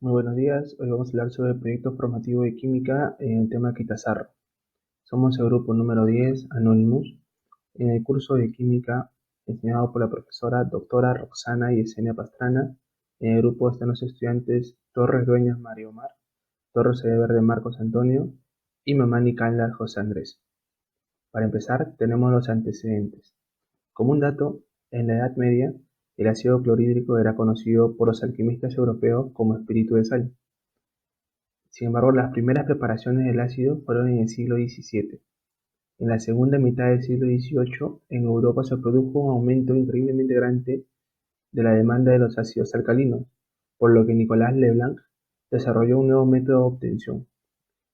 Muy buenos días, hoy vamos a hablar sobre el proyecto formativo de química en el tema Quitazarro. Somos el grupo número 10, Anonymous, en el curso de química enseñado por la profesora doctora Roxana Yesenia Pastrana. En el grupo están los estudiantes Torres Dueñas Mario Omar, Torres Verde Marcos Antonio y Mamani Canlar José Andrés. Para empezar, tenemos los antecedentes. Como un dato, en la Edad Media, el ácido clorhídrico era conocido por los alquimistas europeos como espíritu de sal. Sin embargo, las primeras preparaciones del ácido fueron en el siglo XVII. En la segunda mitad del siglo XVIII, en Europa se produjo un aumento increíblemente grande de la demanda de los ácidos alcalinos, por lo que Nicolas Leblanc desarrolló un nuevo método de obtención.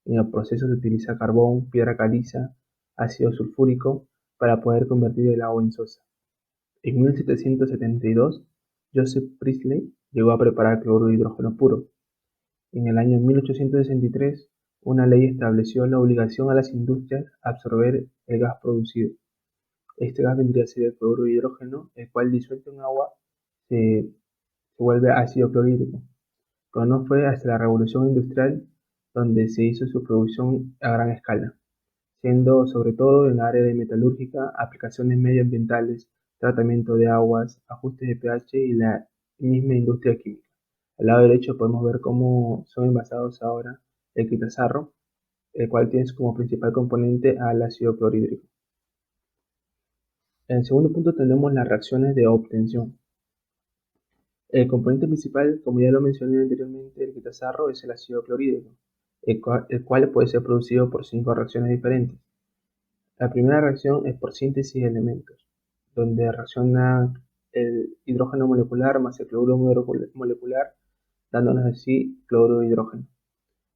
En el proceso se utiliza carbón, piedra caliza, ácido sulfúrico para poder convertir el agua en sosa. En 1772, Joseph Priestley llegó a preparar cloruro de hidrógeno puro. En el año 1863, una ley estableció la obligación a las industrias a absorber el gas producido. Este gas vendría a ser el cloruro de hidrógeno, el cual disuelto en agua se vuelve ácido clorhídrico. Pero no fue hasta la Revolución Industrial donde se hizo su producción a gran escala, siendo sobre todo en la área de metalúrgica, aplicaciones medioambientales, tratamiento de aguas, ajustes de pH y la misma industria química. Al lado derecho podemos ver cómo son envasados ahora el quitazarro, el cual tiene como principal componente al ácido clorhídrico. En el segundo punto tenemos las reacciones de obtención. El componente principal, como ya lo mencioné anteriormente, del quitazarro es el ácido clorhídrico, el cual puede ser producido por 5 reacciones diferentes. La primera reacción es por síntesis de elementos, donde reacciona el hidrógeno molecular más el cloruro molecular, dándonos así cloruro de hidrógeno.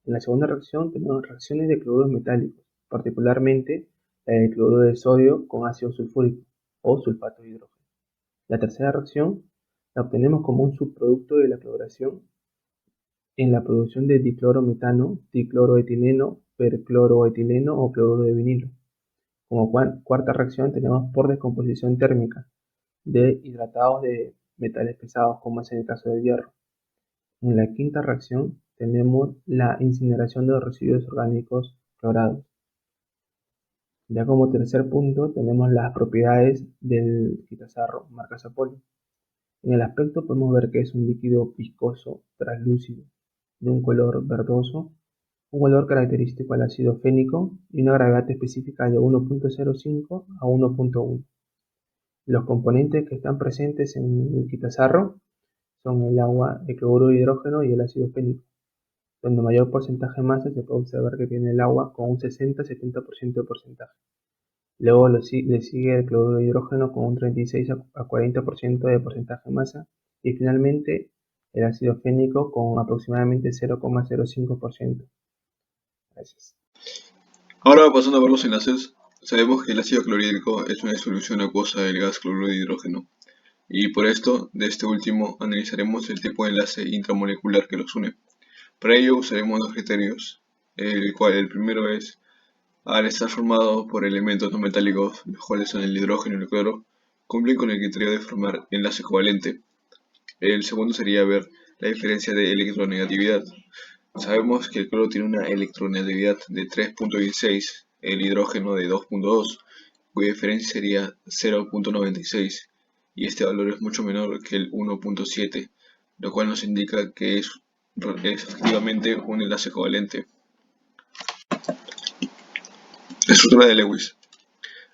En la segunda reacción tenemos reacciones de cloruros metálicos, particularmente la del cloruro de sodio con ácido sulfúrico o sulfato de hidrógeno. La tercera reacción la obtenemos como un subproducto de la cloración en la producción de diclorometano, dicloroetileno, percloroetileno o cloruro de vinilo. Como cuarta reacción tenemos por descomposición térmica de hidratados de metales pesados, como es en el caso del hierro. En la quinta reacción tenemos la incineración de los residuos orgánicos clorados. Ya como tercer punto tenemos las propiedades del quitazarro marca Sapoli. En el aspecto podemos ver que es un líquido viscoso, translúcido, de un color verdoso, un olor característico al ácido fénico y una gravedad específica de 1.05 a 1.1. Los componentes que están presentes en el quitazarro son el agua, el cloruro de hidrógeno y el ácido fénico, donde mayor porcentaje de masa se puede observar que tiene el agua con un 60-70% de porcentaje. Luego le sigue el cloruro de hidrógeno con un 36 a 40% de porcentaje de masa y finalmente el ácido fénico con aproximadamente 0,05%. Gracias. Ahora, pasando a ver los enlaces, sabemos que el ácido clorhídrico es una disolución acuosa del gas cloruro de hidrógeno, y por esto, de este último, analizaremos el tipo de enlace intramolecular que los une. Para ello usaremos dos criterios, el primero es, al estar formado por elementos no metálicos, los cuales son el hidrógeno y el cloro, cumplen con el criterio de formar enlace covalente. El segundo sería ver la diferencia de electronegatividad. Sabemos que el cloro tiene una electronegatividad de 3.16, el hidrógeno de 2.2, cuya diferencia sería 0.96, y este valor es mucho menor que el 1.7, lo cual nos indica que es efectivamente un enlace covalente. La estructura de Lewis.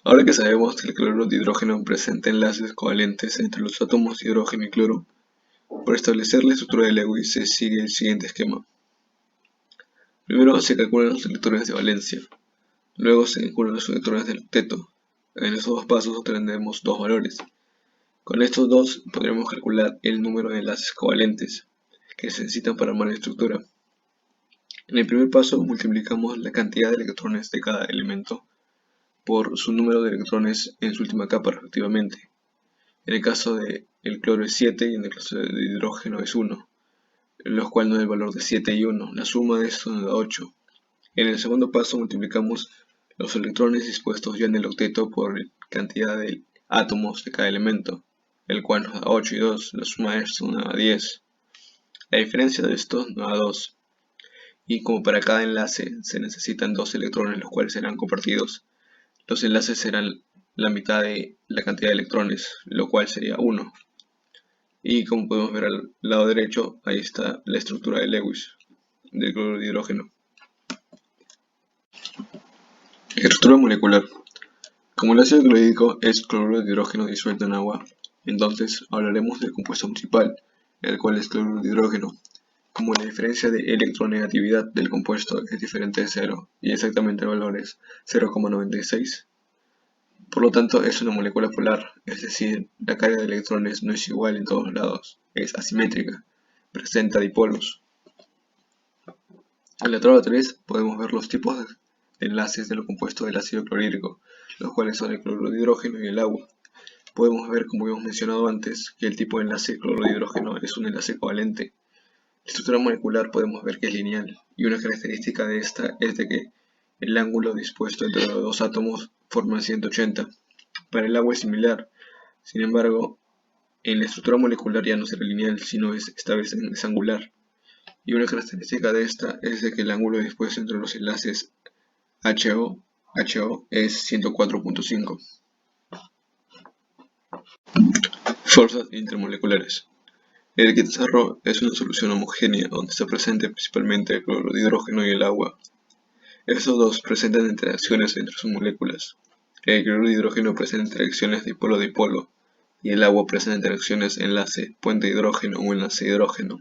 Ahora que sabemos que el cloruro de hidrógeno presenta enlaces covalentes entre los átomos de hidrógeno y cloro, para establecer la estructura de Lewis se sigue el siguiente esquema. Primero se calculan los electrones de valencia, luego se calculan los electrones del octeto. En estos dos pasos obtendremos dos valores. Con estos dos podremos calcular el número de enlaces covalentes que se necesitan para armar la estructura. En el primer paso multiplicamos la cantidad de electrones de cada elemento por su número de electrones en su última capa respectivamente. En el caso del cloro es 7 y en el caso del hidrógeno es 1, los cuales nos da el valor de 7 y 1. La suma de estos nos da 8. En el segundo paso multiplicamos los electrones dispuestos ya en el octeto por cantidad de átomos de cada elemento, el cual nos da 8 y 2, la suma de estos nos da 10. La diferencia de estos nos da 2, y como para cada enlace se necesitan 2 electrones los cuales serán compartidos, los enlaces serán la mitad de la cantidad de electrones, lo cual sería 1. Y como podemos ver al lado derecho, ahí está la estructura de Lewis del cloruro de hidrógeno. Estructura molecular. Como el ácido clorhídrico es cloruro de hidrógeno disuelto en agua, entonces hablaremos del compuesto principal, el cual es cloruro de hidrógeno. Como la diferencia de electronegatividad del compuesto es diferente de 0 y exactamente el valor es 0,96, por lo tanto es una molécula polar, es decir, la carga de electrones no es igual en todos lados, es asimétrica, presenta dipolos. En la tabla 3 podemos ver los tipos de enlaces de lo compuesto del ácido clorhídrico, los cuales son el cloruro de hidrógeno y el agua. Podemos ver, como hemos mencionado antes, que el tipo de enlace de cloruro de hidrógeno es un enlace covalente. La estructura molecular podemos ver que es lineal, y una característica de esta es de que el ángulo dispuesto entre los dos átomos forma 180. Para el agua es similar, sin embargo, en la estructura molecular ya no será lineal, sino esta vez es angular. Y una característica de esta es de que el ángulo dispuesto entre los enlaces HO es 104.5. Fuerzas intermoleculares. El quetzarro es una solución homogénea donde está presente principalmente el cloruro de hidrógeno y el agua. Estos dos presentan interacciones entre sus moléculas. El cloruro de hidrógeno presenta interacciones dipolo-dipolo y el agua presenta interacciones enlace puente hidrógeno o enlace hidrógeno.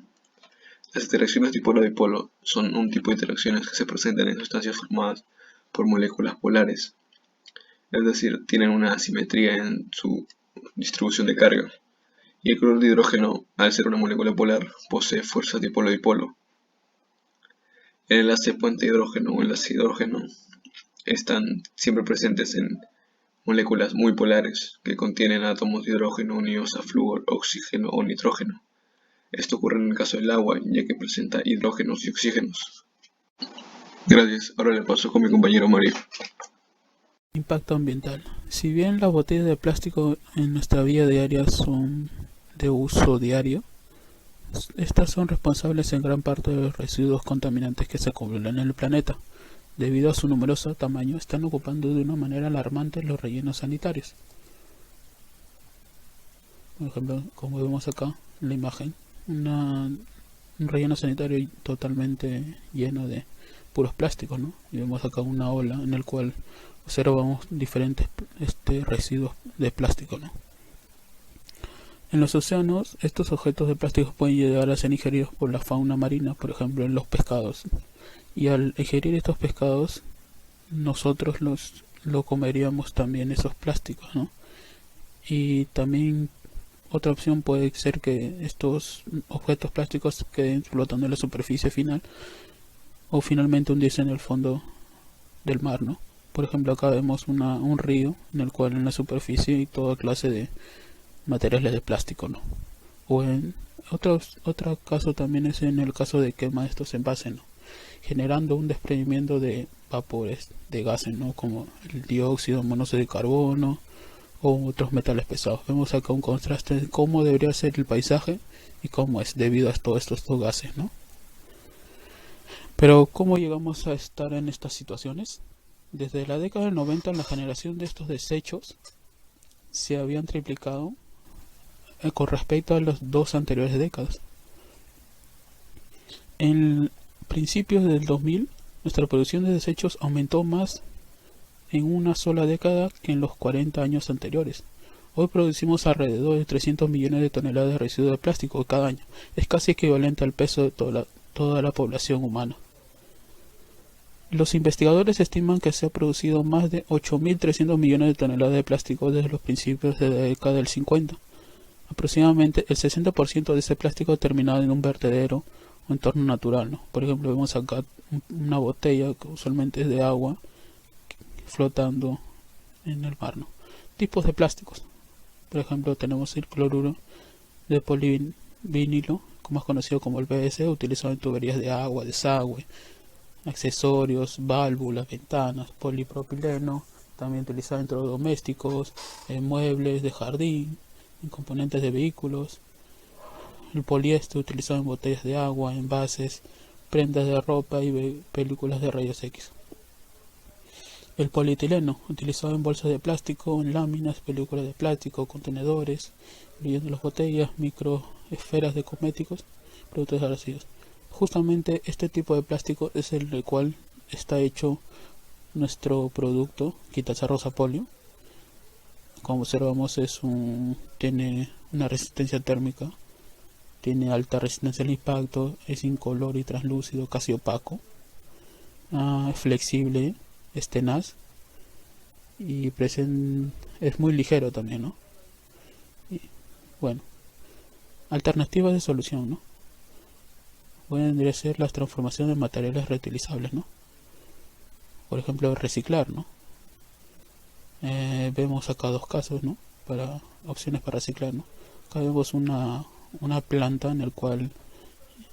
Las interacciones dipolo-dipolo son un tipo de interacciones que se presentan en sustancias formadas por moléculas polares, es decir, tienen una asimetría en su distribución de carga. Y el cloruro de hidrógeno, al ser una molécula polar, posee fuerza dipolo-dipolo. El enlace puente hidrógeno o enlace hidrógeno están siempre presentes en moléculas muy polares que contienen átomos de hidrógeno unidos a flúor, oxígeno o nitrógeno. Esto ocurre en el caso del agua, ya que presenta hidrógenos y oxígenos. Gracias, ahora le paso con mi compañero Mario. Impacto ambiental. Si bien las botellas de plástico en nuestra vida diaria son de uso diario, estas son responsables en gran parte de los residuos contaminantes que se acumulan en el planeta. Debido a su numeroso tamaño, están ocupando de una manera alarmante los rellenos sanitarios. Por ejemplo, como vemos acá en la imagen, un relleno sanitario totalmente lleno de puros plásticos, ¿no? Y vemos acá una ola en el cual observamos diferentes residuos de plástico, ¿no? En los océanos, estos objetos de plástico pueden llegar a ser ingeridos por la fauna marina, por ejemplo en los pescados. Y al ingerir estos pescados, nosotros lo comeríamos también esos plásticos, ¿no? Y también otra opción puede ser que estos objetos plásticos queden flotando en la superficie final o finalmente hundirse en el fondo del mar, ¿no? Por ejemplo, acá vemos un río en el cual en la superficie hay toda clase de materiales de plástico, ¿no? O en otro caso también es en el caso de quema de estos envases, ¿no? Generando un desprendimiento de vapores de gases, ¿no? Como el dióxido, monóxido de carbono o otros metales pesados. Vemos acá un contraste de cómo debería ser el paisaje y cómo es debido a todos estos gases, ¿no? Pero ¿cómo llegamos a estar en estas situaciones? Desde la década del 90 la generación de estos desechos se habían triplicado con respecto a las dos anteriores décadas. En principios del 2000 nuestra producción de desechos aumentó más en una sola década que en los 40 años anteriores. Hoy producimos alrededor de 300 millones de toneladas de residuos de plástico cada año. Es casi equivalente al peso de toda la población humana. Los investigadores estiman que se ha producido más de 8.300 millones de toneladas de plástico desde los principios de la década del 50. Aproximadamente el 60% de ese plástico ha terminado en un vertedero o entorno natural, ¿no? Por ejemplo, vemos acá una botella que usualmente es de agua flotando en el mar, ¿no? Tipos de plásticos. Por ejemplo, tenemos el cloruro de polivinilo, más conocido como el PVC, utilizado en tuberías de agua, desagüe, accesorios, válvulas, ventanas, polipropileno, también utilizado en electrodomésticos, en muebles de jardín, en componentes de vehículos, el poliéster utilizado en botellas de agua, envases, prendas de ropa y películas de rayos X. El polietileno, utilizado en bolsas de plástico, en láminas, películas de plástico, contenedores, incluyendo las botellas, microesferas de cosméticos, productos adhesivos. Justamente este tipo de plástico es el cual está hecho nuestro producto Quitasar Polio. Como observamos, tiene una resistencia térmica, tiene alta resistencia al impacto, es incoloro y translúcido, casi opaco, es flexible, es tenaz y es muy ligero también, ¿no? Y, bueno, alternativas de solución, ¿no? Pueden ser las transformaciones de materiales reutilizables, ¿no? Por ejemplo, reciclar, ¿no? Vemos acá dos casos, ¿no? Para opciones para reciclar, ¿no? Acá vemos una planta en la cual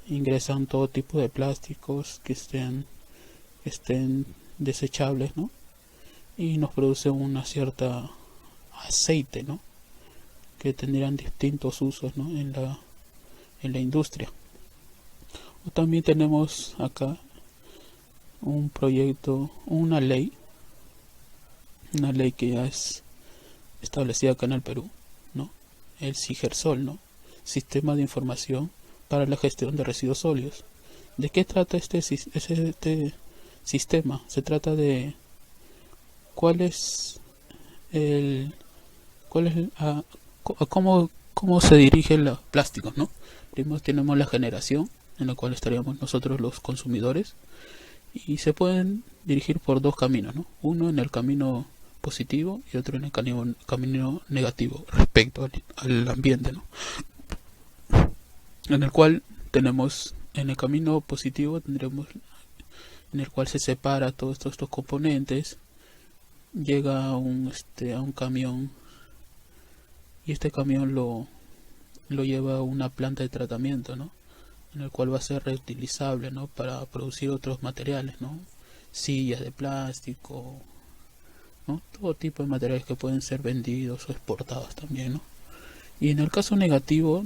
ingresan todo tipo de plásticos que estén desechables, ¿no? Y nos produce una cierta aceite, ¿no? Que tendrían distintos usos, ¿no? En la industria. O también tenemos acá un proyecto, una ley que ya es establecida acá en el Perú, ¿no? El SIGERSOL, ¿no? Sistema de Información para la Gestión de Residuos Sólidos. ¿De qué trata este sistema? Se trata de cómo se dirigen los plásticos, ¿no? Primero tenemos la generación, en la cual estaríamos nosotros los consumidores, y se pueden dirigir por dos caminos, ¿no? Uno en el camino positivo y otro en el camino negativo respecto al ambiente, ¿no? En el cual tenemos, en el camino positivo tendremos en el cual se separa todos estos componentes, llega a un camión, y este camión lo lleva a una planta de tratamiento, ¿no? En el cual va a ser reutilizable, ¿no? Para producir otros materiales, ¿no? Sillas de plástico, ¿no? Todo tipo de materiales que pueden ser vendidos o exportados también, ¿no? Y en el caso negativo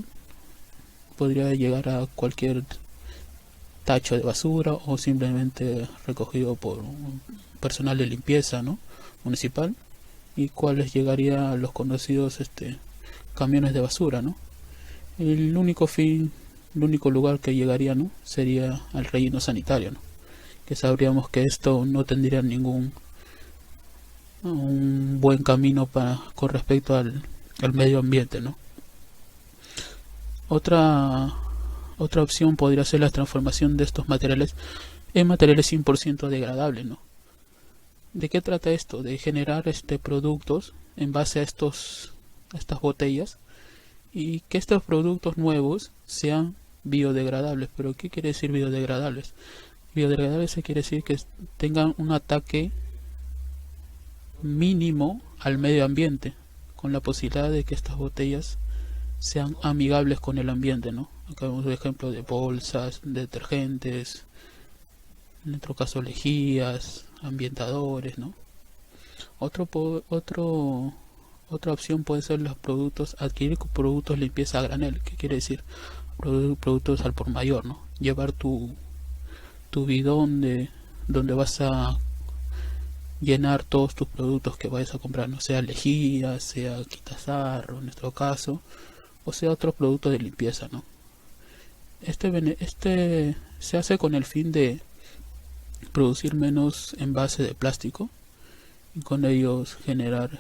podría llegar a cualquier tacho de basura o simplemente recogido por un personal de limpieza, ¿no? Municipal, y cuáles llegaría a los conocidos camiones de basura, ¿no? El único lugar que llegaría, ¿no? Sería al relleno sanitario, ¿no? Que sabríamos que esto no tendría un buen camino con respecto al medio ambiente, ¿no? Otra opción podría ser la transformación de estos materiales en materiales 100% degradables, ¿no? ¿De qué trata esto? De generar productos en base a estas botellas, y que estos productos nuevos sean biodegradables. ¿Pero qué quiere decir biodegradables? Biodegradables quiere decir que tengan un ataque mínimo al medio ambiente, con la posibilidad de que estas botellas sean amigables con el ambiente, ¿no? Acá vemos un ejemplo de bolsas, detergentes, en otro caso lejías, ambientadores, ¿no? Otra opción puede ser adquirir productos de limpieza a granel. ¿Qué quiere decir? Productos al por mayor, ¿no? Llevar tu bidón donde vas a llenar todos tus productos que vayas a comprar, no sea lejía, sea quitasarro en nuestro caso, o sea otros productos de limpieza, ¿no? Este se hace con el fin de producir menos envases de plástico y con ellos generar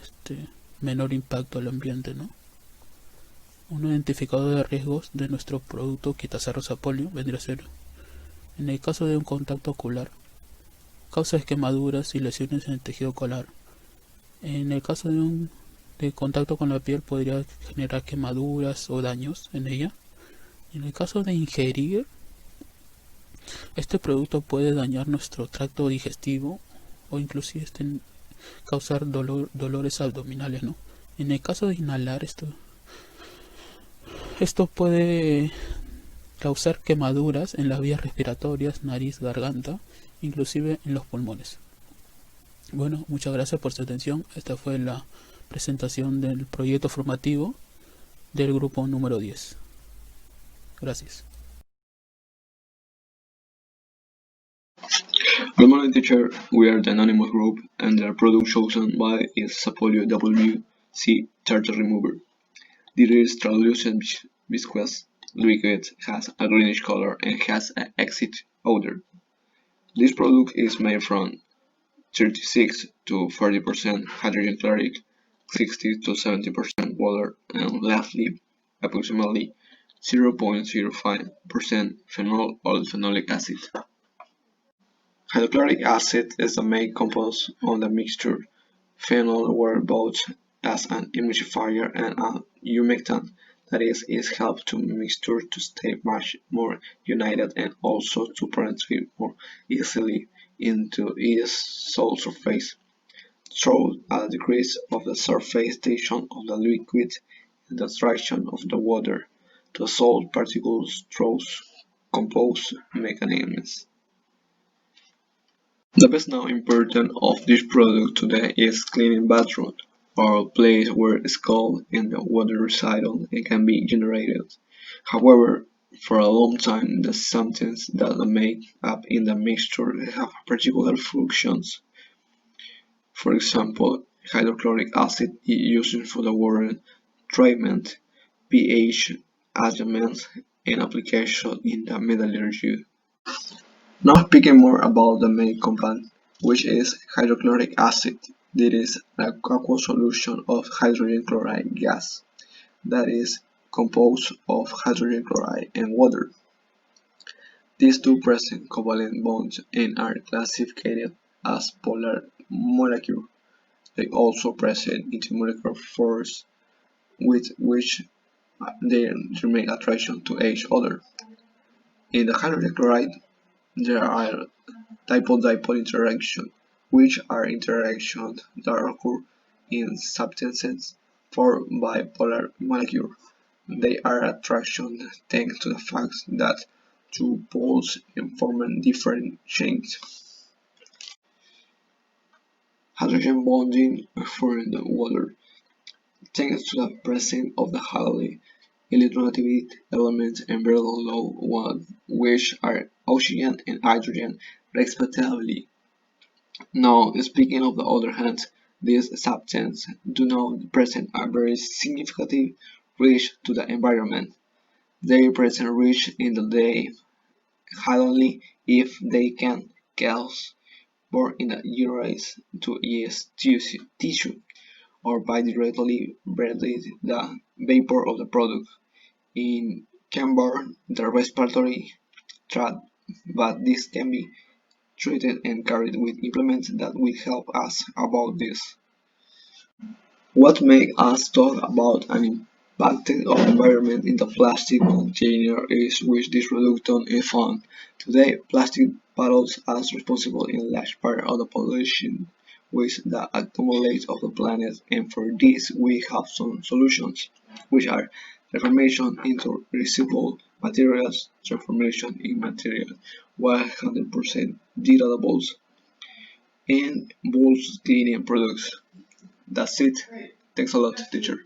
menor impacto al ambiente, ¿no? Un identificador de riesgos de nuestro producto Quitasar Polio vendría a ser, en el caso de un contacto ocular, causas quemaduras y lesiones en el tejido ocular. En el caso de contacto con la piel podría generar quemaduras o daños en ella. En el caso de ingerir, este producto puede dañar nuestro tracto digestivo o inclusive causar dolores abdominales, ¿no? En el caso de inhalar, esto puede causar quemaduras en las vías respiratorias, nariz, garganta, inclusive en los pulmones. Bueno, muchas gracias por su atención. Esta fue la presentación del proyecto formativo del grupo número 10. Gracias. Good morning, teacher. We are the anonymous group, and the product chosen by is Sapolio WC Tartar Remover. This is translucent viscous liquid, has a greenish color, and has an exit odor. This product is made from 36 to 40% hydrogen chloride, 60 to 70% water, and lastly, approximately 0.05% phenol or phenolic acid. Hydrochloric acid is the main compound of the mixture. Phenol works both as an emulsifier and a humectant, that is, it helps the mixture to stay much more united and also to penetrate more easily into its solid surface. Through a decrease of the surface tension of the liquid and the attraction of the water to solid particles through composed mechanisms. The best known importance of this product today is cleaning bathroom, or a place where scald and water reside on and can be generated. However, for a long time the substances that are made up in the mixture have particular functions. For example, hydrochloric acid is used for the water treatment, pH adjustment, and application in the metallurgy. Now speaking more about the main compound, which is hydrochloric acid. This is an aqueous solution of hydrogen chloride gas that is composed of hydrogen chloride and water. These two present covalent bonds and are classified as polar molecules. They also present intermolecular force with which they remain attraction to each other. In the hydrogen chloride, there are dipole-dipole interactions, which are interactions that occur in substances formed by polar molecules. They are attractions thanks to the fact that two poles form different chains. Hydrogen bonding for the water. Thanks to the presence of the highly electronegative elements and very low one, which are oxygen and hydrogen respectively. Now, speaking of the other hand, these substances do not present a very significant risk to the environment. They present risk in the day only if they can cause burn in the urease to yeast tissue or by directly breathing the vapor of the product. It can burn the respiratory tract, but this can be treated and carried with implements that will help us about this. What makes us talk about an impact of environment in the plastic container is which this reductant is found. Today, plastic bottles are responsible in large part of the pollution waste that accumulates of the planet, and for this we have some solutions, which are transformation into recyclable materials, transformation in material 100% degradables, and bulk cleaning products. That's it. Thanks a lot, teacher.